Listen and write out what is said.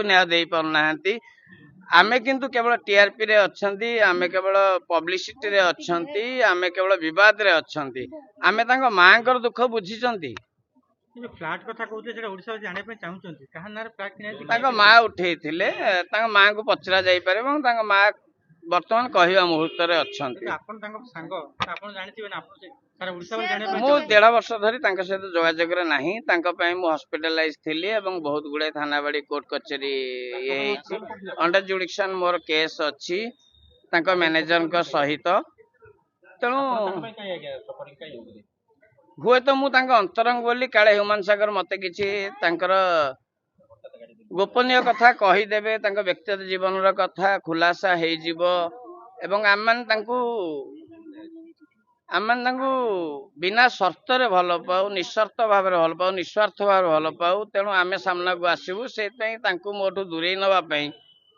न्याय दे पारना आमे किंतु केवल टीआरपी रे अच्छंती आमे केवल पब्लिसिटी रे अच्छंती आमे केवल विवाद रे अच्छंती आमे तांको मांकर दुख बुझिचंती फ्लैट कथा कहते सेटा ओडिसा जाने पे चाहउचंती कहा नार फ्लैट किने तांको मां उठेइथिले तांको मां को पचरा जाई पारे এবং तांको मां वर्तमान कहवा मुहूर्त रे अच्छंती आपण तांको संग आपण जानिथिबे ना आपण सारा ओडिसा वाले जाने पे मु 1.5 वर्ष धरी तांको सहित जोगाजोग रे नाही तांको पई मु हॉस्पिटलाइज थिली एवं बहुत गुडे थानाबाड़ी कोर्ट कचेरी ये हेछि अंडर जुडिक्शन मोर केस अछि तांको मैनेजर को सहित तेणु हुए तो मु तांको अंतरंग बोली काले ह्यूमन सागर मते किछि तांकर गोपनीय कथा कहीदेवे तांको व्यक्तिगत जीवन रो कथा खुलासा हेइ जीवो एवं आमन तांको बिना शर्त रे भल पाऊ निस्वार्थ भाव भल पाऊ निस्वार्थ भाव भल पाऊ तेणु आमे सामना को आसबू से मोठू दूरे नवा